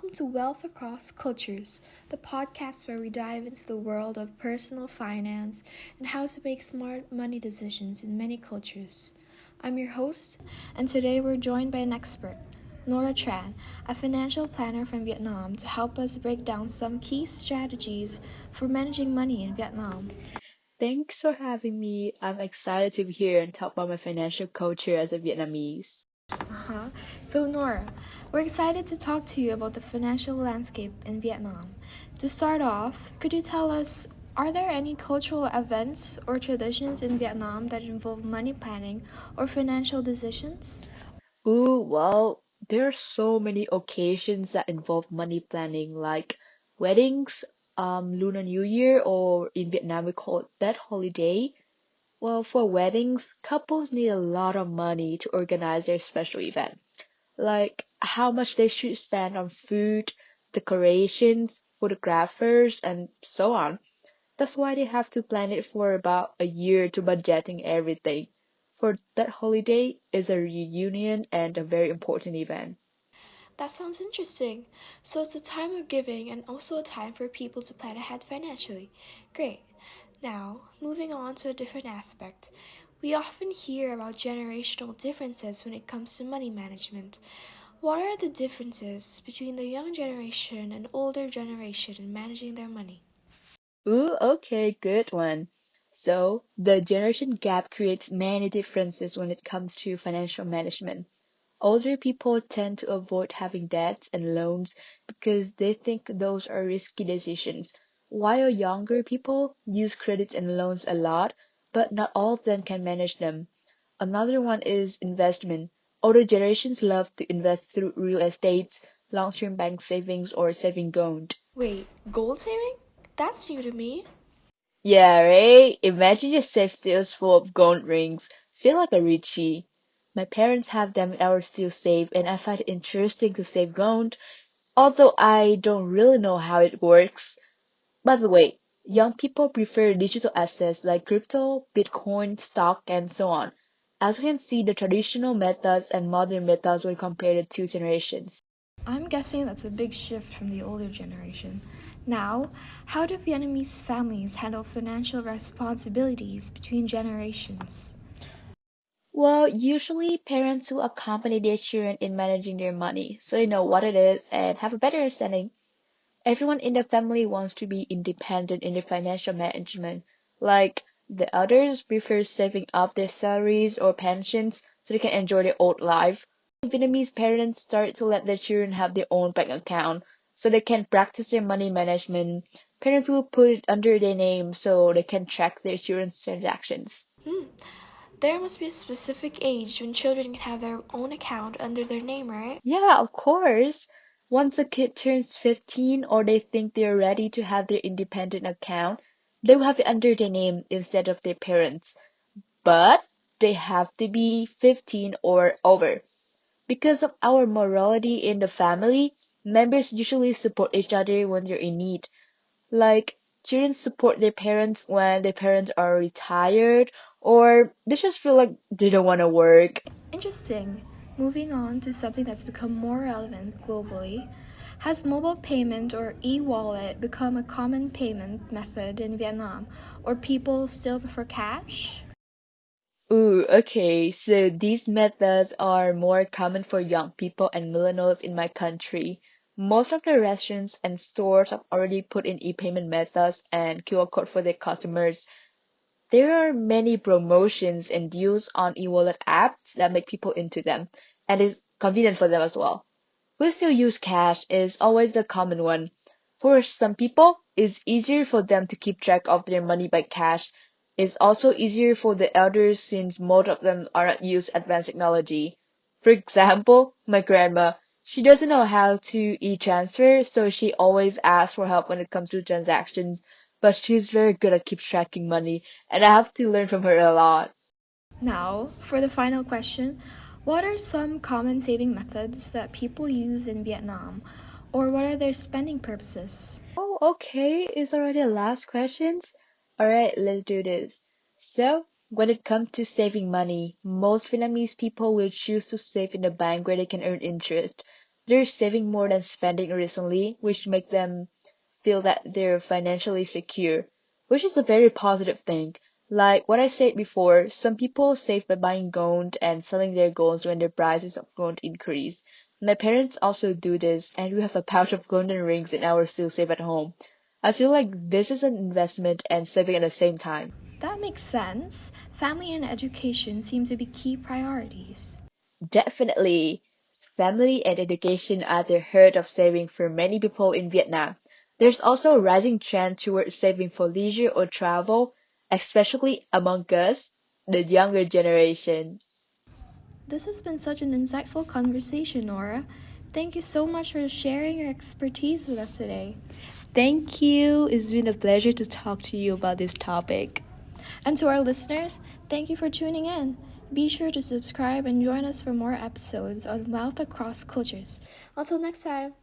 welcome to Wealth Across Cultures, the podcast where we dive into the world of personal finance and how to make smart money decisions in many cultures. I'm your host, and today we're joined by an expert, Nora Tran, a financial planner from Vietnam, to help us break down some key strategies for managing money in Vietnam. Thanks for having me. I'm excited to be here and talk about my financial culture as a Vietnamese. Uh-huh. So, Nora, we're excited to talk to you about the financial landscape in Vietnam. To start off, could you tell us, are there any cultural events or traditions in Vietnam that involve money planning or financial decisions? Ooh, well, there are so many occasions that involve money planning, like weddings, Lunar New Year, or in Vietnam we call it Tết holiday. Well, for weddings, couples need a lot of money to organize their special event, like how much they should spend on food, decorations, photographers, and so on. That's why they have to plan it for about a year to budgeting everything. For that holiday is a reunion and a very important event. That sounds interesting. So it's a time of giving and also a time for people to plan ahead financially. Great. Now, moving on to a different aspect. We often hear about generational differences when it comes to money management. What are the differences between the young generation and older generation in managing their money? Ooh, okay, good one. So, the generation gap creates many differences when it comes to financial management. Older people tend to avoid having debts and loans because they think those are risky decisions, while younger people use credits and loans a lot, but not all of them can manage them. Another one is investment. Older generations love to invest through real estate, long-term bank savings, or saving gold. Wait, gold saving? That's new to me. Yeah, right? Imagine your safe deals full of gold rings. Feel like a Richie. My parents have them and are still safe, and I find it interesting to save gold, although I don't really know how it works. By the way, young people prefer digital assets like crypto, Bitcoin, stock, and so on. As we can see, the traditional methods and modern methods when compared to two generations. I'm guessing that's a big shift from the older generation. Now, how do Vietnamese families handle financial responsibilities between generations? Well, usually parents will accompany their children in managing their money, so they know what it is and have a better understanding. Everyone in the family wants to be independent in their financial management. Like the others prefer saving up their salaries or pensions so they can enjoy their old life. Vietnamese parents start to let their children have their own bank account so they can practice their money management. Parents will put it under their name so they can track their children's transactions. Hmm. There must be a specific age when children can have their own account under their name, right? Yeah, of course. Once a kid turns 15 or they think they're ready to have their independent account, they will have it under their name instead of their parents. But they have to be 15 or over. Because of our morality in the family, members usually support each other when they're in need. Like, children support their parents when their parents are retired or they just feel like they don't want to work. Interesting. Moving on to something that's become more relevant globally, has mobile payment or e wallet become a common payment method in Vietnam, or people still prefer cash? Ooh, okay. So these methods are more common for young people and millennials in my country. Most of the restaurants and stores have already put in e-payment methods and QR code for their customers. There are many promotions and deals on e-wallet apps that make people into them, and it's convenient for them as well. We still use cash is always the common one. For some people, it's easier for them to keep track of their money by cash. It's also easier for the elders since most of them are not use advanced technology. For example, my grandma, she doesn't know how to e-transfer, so she always asks for help when it comes to transactions, but she's very good at keep tracking money, and I have to learn from her a lot. Now, for the final question, what are some common saving methods that people use in Vietnam, or what are their spending purposes? Oh, okay. Is already the last questions? All right, let's do this. So, when it comes to saving money, most Vietnamese people will choose to save in the bank where they can earn interest. they're saving more than spending recently, which makes them feel that they're financially secure, which is a very positive thing. Like what I said before, some people save by buying gold and selling their golds when the prices of gold increase. My parents also do this, and we have a pouch of golden rings in our still safe at home. I feel like this is an investment and saving at the same time. That makes sense. Family and education seem to be key priorities. Definitely. Family and education are the heart of saving for many people in Vietnam. There's also a rising trend towards saving for leisure or travel, especially among us, the younger generation. This has been such an insightful conversation, Nora. Thank you so much for sharing your expertise with us today. Thank you. It's been a pleasure to talk to you about this topic. And to our listeners, thank you for tuning in. Be sure to subscribe and join us for more episodes on Wealth Across Cultures. Until next time.